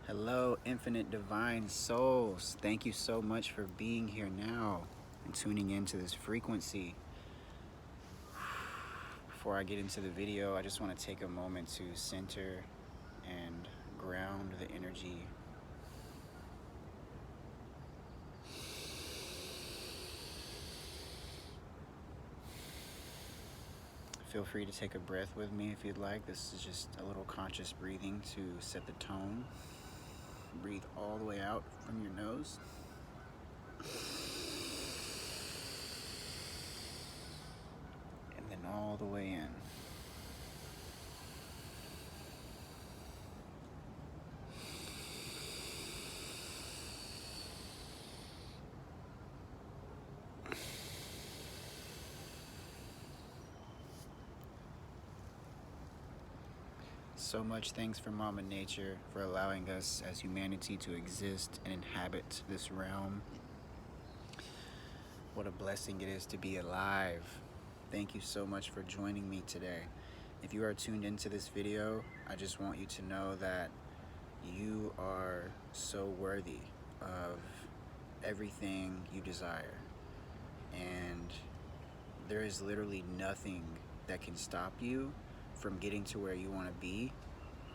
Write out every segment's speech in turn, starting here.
Hello, infinite divine souls. Thank you so much for being here now and tuning into this frequency. Before I get into the video, I just want to take a moment to center and ground the energy. Feel free to take a breath with me if you'd like. This is just a little conscious breathing to set the tone. Breathe all the way out from your nose. And then all the way in. So much thanks for Mama Nature for allowing us as humanity to exist and inhabit this realm. What a blessing it is to be alive. Thank you so much for joining me today. If you are tuned into this video, I just want you to know that you are so worthy of everything you desire. And there is literally nothing that can stop you from getting to where you want to be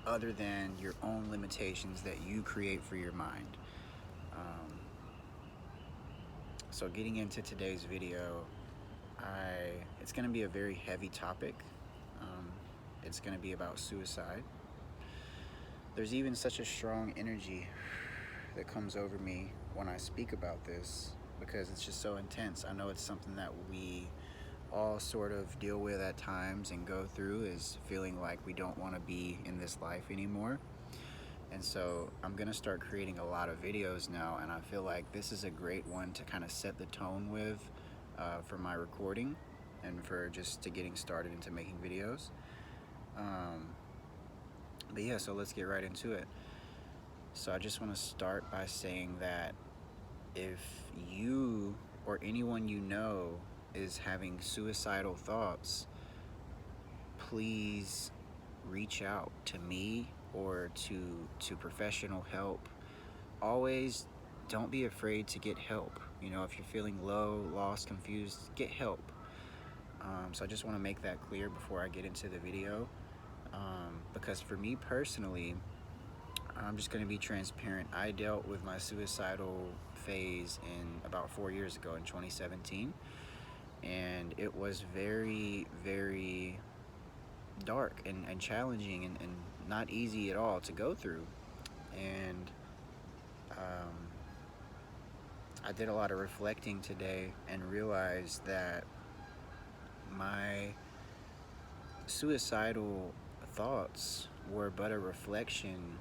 other than your own limitations that you create for your mind. So getting into today's video, it's going to be a very heavy topic. It's going to be about suicide. There's even such a strong energy that comes over me when I speak about this because it's just so intense. I know it's something that we all sort of deal with at times and go through, is feeling like we don't want to be in this life anymore. And so I'm gonna start creating a lot of videos now, and I feel like this is a great one to kind of set the tone with for my recording and for just to getting started into making videos. But yeah, so let's get right into it. So I just want to start by saying that if you or anyone you know is having suicidal thoughts, please reach out to me or to professional help. Always don't be afraid to get help. You know, if you're feeling low, lost, confused, get help. So I just want to make that clear before I get into the video. Because for me personally, I'm just going to be transparent. I dealt with my suicidal phase in about 4 years ago in 2017. And it was very, very dark and challenging and not easy at all to go through. And I did a lot of reflecting today and realized that my suicidal thoughts were but a reflection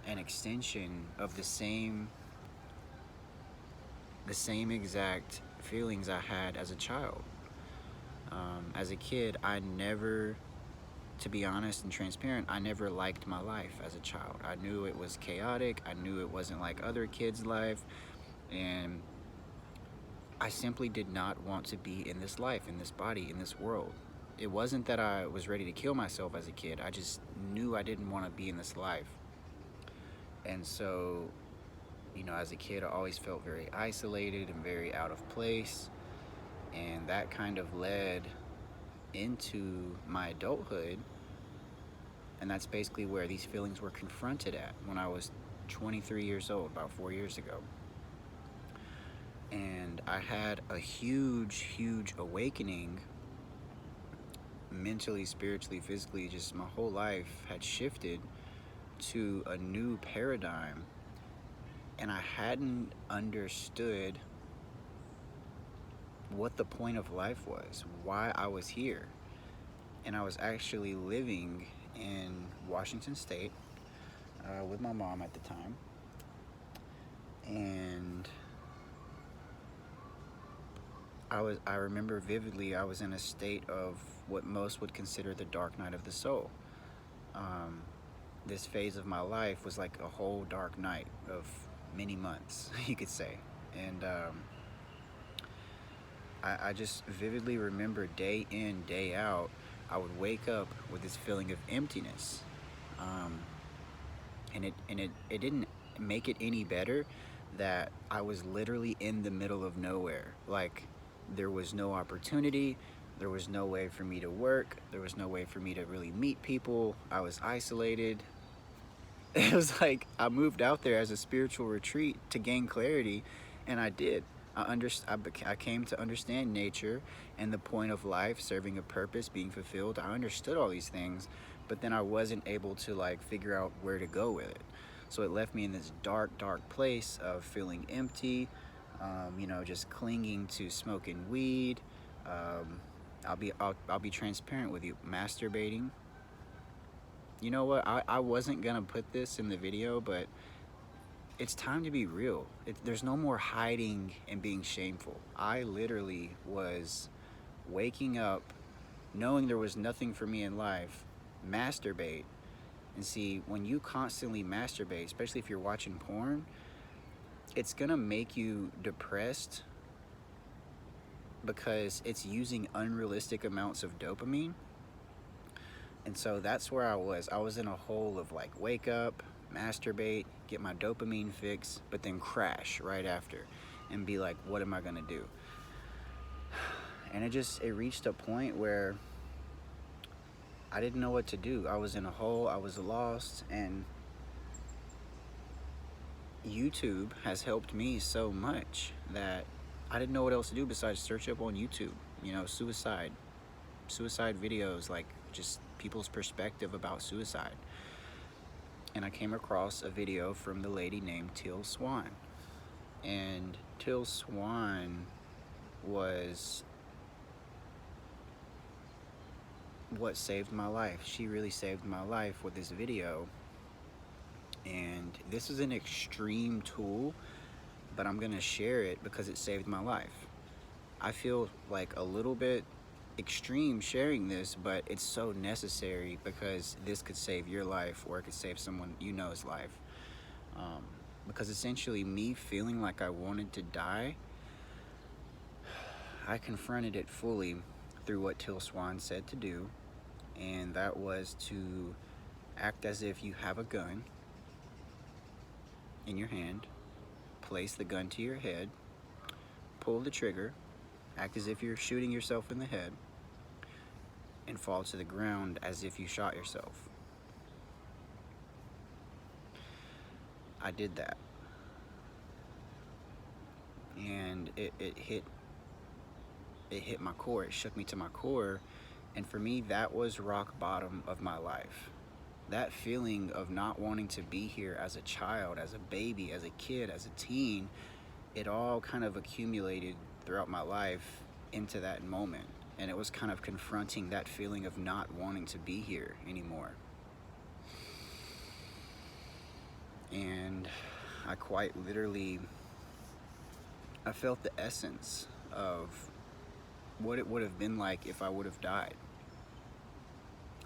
and extension of the same exact feelings I had as a child. As a kid, to be honest and transparent, I never liked my life as a child. I knew it was chaotic. I knew it wasn't like other kids' life. And I simply did not want to be in this life, in this body, in this world. It wasn't that I was ready to kill myself as a kid. I just knew I didn't want to be in this life. And so, you know, as a kid, I always felt very isolated and very out of place. And that kind of led into my adulthood. And that's basically where these feelings were confronted at when I was 23 years old, about 4 years ago. And I had a huge awakening mentally, spiritually, physically. Just my whole life had shifted to a new paradigm, and I hadn't understood what the point of life was, why I was here. And I was actually living in Washington State with my mom at the time. And I remember vividly, I was in a state of what most would consider the dark night of the soul. This phase of my life was like a whole dark night of many months, you could say. And I just vividly remember day in, day out, I would wake up with this feeling of emptiness. And it didn't make it any better that I was literally in the middle of nowhere. Like, there was no opportunity, there was no way for me to work, there was no way for me to really meet people. I was isolated. It was like I moved out there as a spiritual retreat to gain clarity, and I did. I came to understand nature and the point of life, serving a purpose, being fulfilled. I understood all these things, but then I wasn't able to like figure out where to go with it. So it left me in this dark, dark place of feeling empty, just clinging to smoking weed. Um, I'll be transparent with you. Masturbating. You know what? I wasn't gonna put this in the video, but it's time to be real. There's no more hiding and being shameful. I literally was waking up knowing there was nothing for me in life, masturbate. And see, when you constantly masturbate, especially if you're watching porn, it's gonna make you depressed because it's using unrealistic amounts of dopamine. And so that's where I was. I was in a hole of like wake up, masturbate, get my dopamine fix, but then crash right after and be like, what am I gonna do? And it reached a point where I didn't know what to do. I was in a hole, I was lost, and YouTube has helped me so much that I didn't know what else to do besides search up on YouTube, suicide videos, like just people's perspective about suicide. And I came across a video from the lady named Teal Swan. And Teal Swan was what saved my life. She really saved my life with this video. And this is an extreme tool, but I'm gonna share it because it saved my life. I feel like a little bit extreme sharing this, but it's so necessary because this could save your life, or it could save someone you know's life. Because essentially, me feeling like I wanted to die, I confronted it fully through what Teal Swan said to do, and that was to act as if you have a gun in your hand, place the gun to your head, pull the trigger, act as if you're shooting yourself in the head, and fall to the ground as if you shot yourself. I did that. And it hit my core. It shook me to my core. And for me, that was rock bottom of my life. That feeling of not wanting to be here as a child, as a baby, as a kid, as a teen, it all kind of accumulated throughout my life into that moment. And it was kind of confronting that feeling of not wanting to be here anymore. And I quite literally, I felt the essence of what it would have been like if I would have died.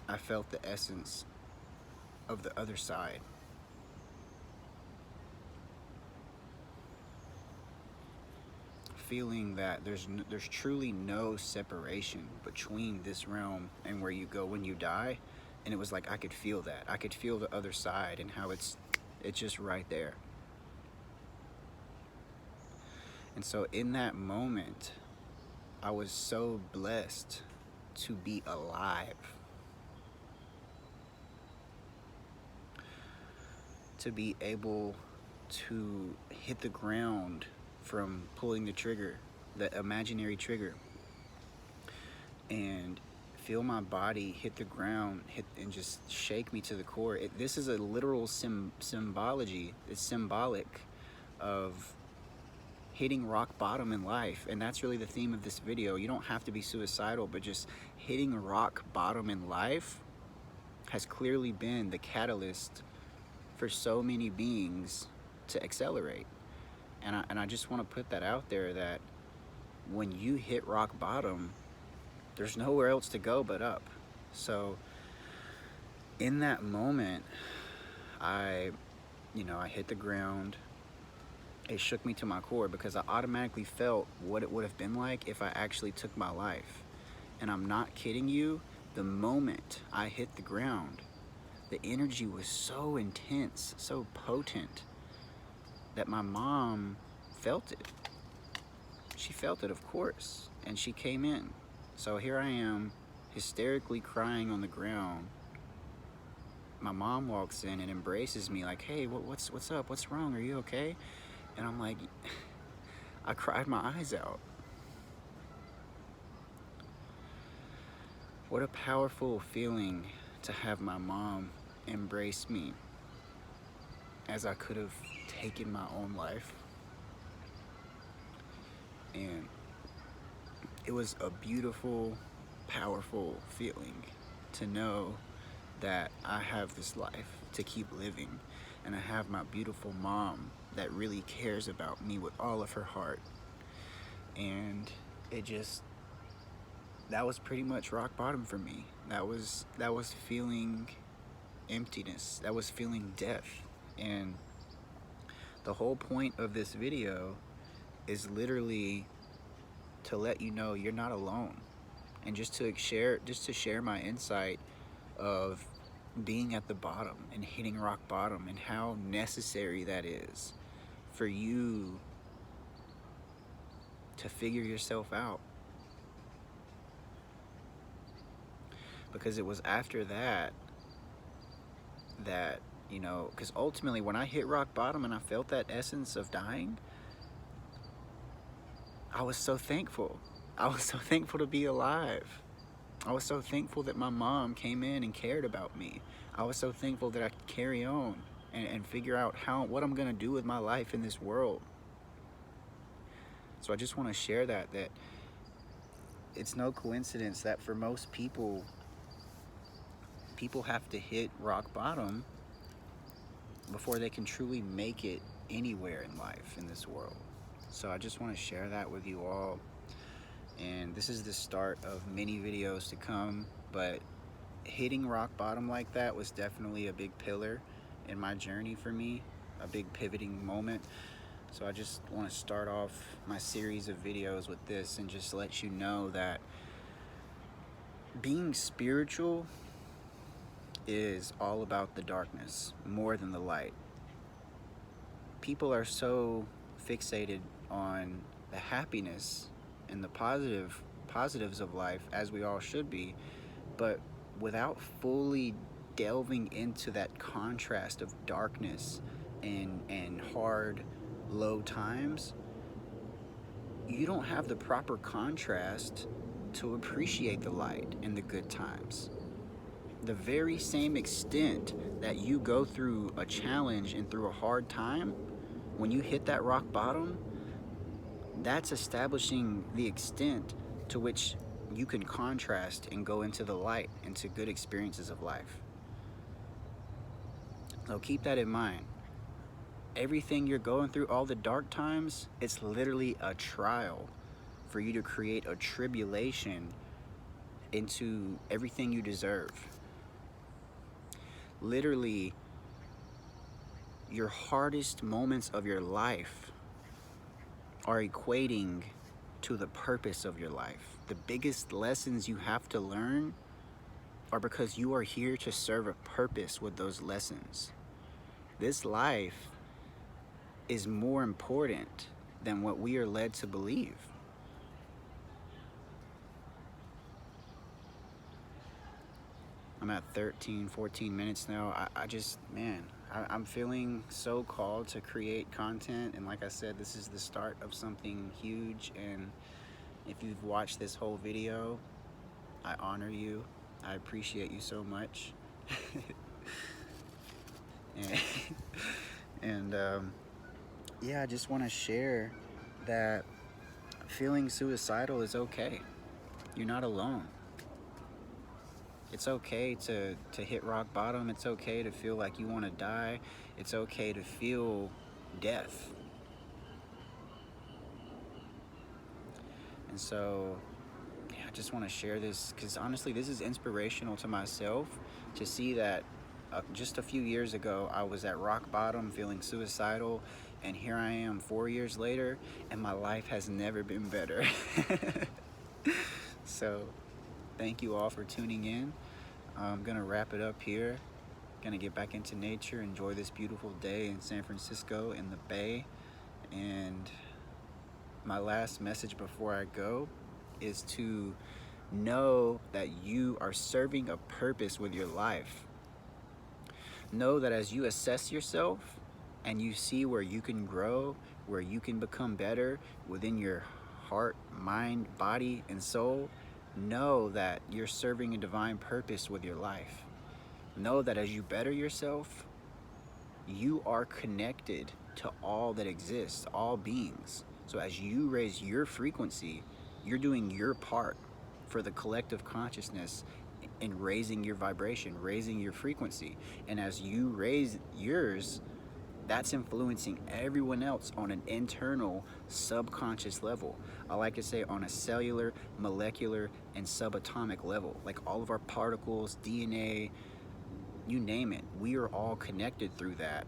I felt the essence of the other side. Feeling that there's truly no separation between this realm and where you go when you die. And it was like I could feel that. I could feel the other side and how it's just right there. And so in that moment, I was so blessed to be alive. To be able to hit the ground from pulling the trigger, the imaginary trigger, and feel my body hit the ground, and just shake me to the core. This is a literal symbology. It's symbolic of hitting rock bottom in life, and that's really the theme of this video. You don't have to be suicidal, but just hitting rock bottom in life has clearly been the catalyst for so many beings to accelerate. And I just want to put that out there, that when you hit rock bottom, there's nowhere else to go but up. So in that moment, I hit the ground. It shook me to my core because I automatically felt what it would have been like if I actually took my life. And I'm not kidding you, the moment I hit the ground, the energy was so intense, so potent, that my mom felt it. She felt it, of course, and she came in. So here I am, hysterically crying on the ground. My mom walks in and embraces me like, hey, what's up? What's wrong? Are you okay? And I'm like, I cried my eyes out. What a powerful feeling to have my mom embrace me, as I could have taken my own life. And it was a beautiful, powerful feeling to know that I have this life to keep living, and I have my beautiful mom that really cares about me with all of her heart. And that was pretty much rock bottom for me. That was feeling emptiness. That was feeling death. And the whole point of this video is literally to let you know you're not alone, and just to share my insight of being at the bottom and hitting rock bottom, and how necessary that is for you to figure yourself out. Because it was after that, you know, because ultimately when I hit rock bottom and I felt that essence of dying, I was so thankful. I was so thankful to be alive. I was so thankful that my mom came in and cared about me. I was so thankful that I could carry on and figure out what I'm gonna do with my life in this world. So I just want to share that it's no coincidence that for most people have to hit rock bottom before they can truly make it anywhere in life in this world. So I just want to share that with you all. And this is the start of many videos to come, but hitting rock bottom like that was definitely a big pillar in my journey for me, a big pivoting moment. So I just want to start off my series of videos with this and just let you know that being spiritual is all about the darkness more than the light. People are so fixated on the happiness and the positives of life, as we all should be, but without fully delving into that contrast of darkness and hard, low times, you don't have the proper contrast to appreciate the light and the good times. The very same extent that you go through a challenge and through a hard time, when you hit that rock bottom, that's establishing the extent to which you can contrast and go into the light, into good experiences of life. So keep that in mind. Everything you're going through, all the dark times, it's literally a trial for you to create a tribulation into everything you deserve. Literally, your hardest moments of your life are equating to the purpose of your life. The biggest lessons you have to learn are because you are here to serve a purpose with those lessons. This life is more important than what we are led to believe. I'm at 14 minutes now. I'm feeling so called to create content, and like I said, this is the start of something huge. And if you've watched this whole video, I honor you. I appreciate you so much. Yeah, I just want to share that feeling suicidal is okay. You're not alone. It's okay to hit rock bottom. It's okay to feel like you want to die. It's okay to feel death. And so, yeah, I just want to share this because honestly, this is inspirational to myself to see that just a few years ago, I was at rock bottom feeling suicidal, and here I am 4 years later, and my life has never been better. So, thank you all for tuning in. I'm gonna wrap it up here. Gonna get back into nature, enjoy this beautiful day in San Francisco in the Bay. And my last message before I go is to know that you are serving a purpose with your life. Know that as you assess yourself and you see where you can grow, where you can become better within your heart, mind, body, and soul, know that you're serving a divine purpose with your life. Know that as you better yourself, you are connected to all that exists, all beings. So as you raise your frequency, you're doing your part for the collective consciousness in raising your vibration, raising your frequency. And as you raise yours, that's influencing everyone else on an internal subconscious level. I like to say on a cellular, molecular, and subatomic level. Like all of our particles, DNA, you name it, we are all connected through that.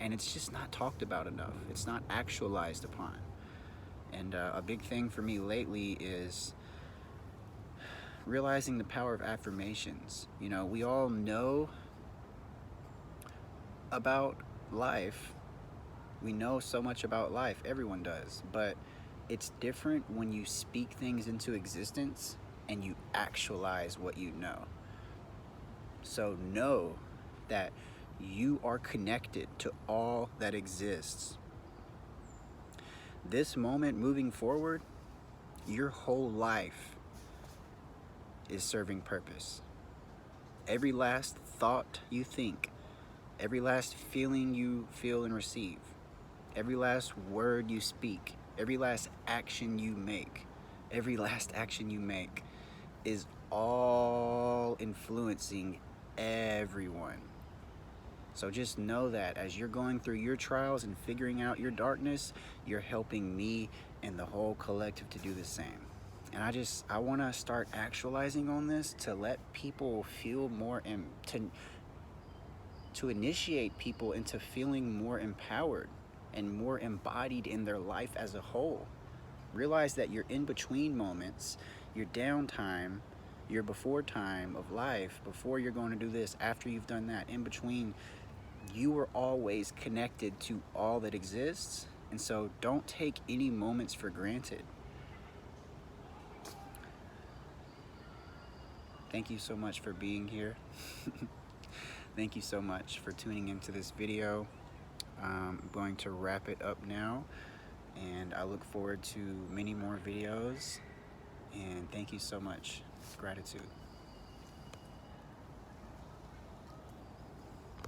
And it's just not talked about enough. It's not actualized upon. And a big thing for me lately is realizing the power of affirmations. You know, we all know about life. We know so much about life. Everyone does. But it's different when you speak things into existence and you actualize what you know. So know that you are connected to all that exists. This moment moving forward, your whole life is serving purpose. Every last thought you think, every last feeling you feel and receive, every last word you speak, every last action you make, is all influencing everyone. So just know that as you're going through your trials and figuring out your darkness, you're helping me and the whole collective to do the same. And I want to start actualizing on this to let people feel more and to initiate people into feeling more empowered and more embodied in their life as a whole. Realize that your in-between moments, your downtime, your before time of life, before you're going to do this, after you've done that, in between, you are always connected to all that exists. And so don't take any moments for granted. Thank you so much for being here. Thank you so much for tuning into this video. I'm going to wrap it up now, and I look forward to many more videos. And thank you so much. Gratitude.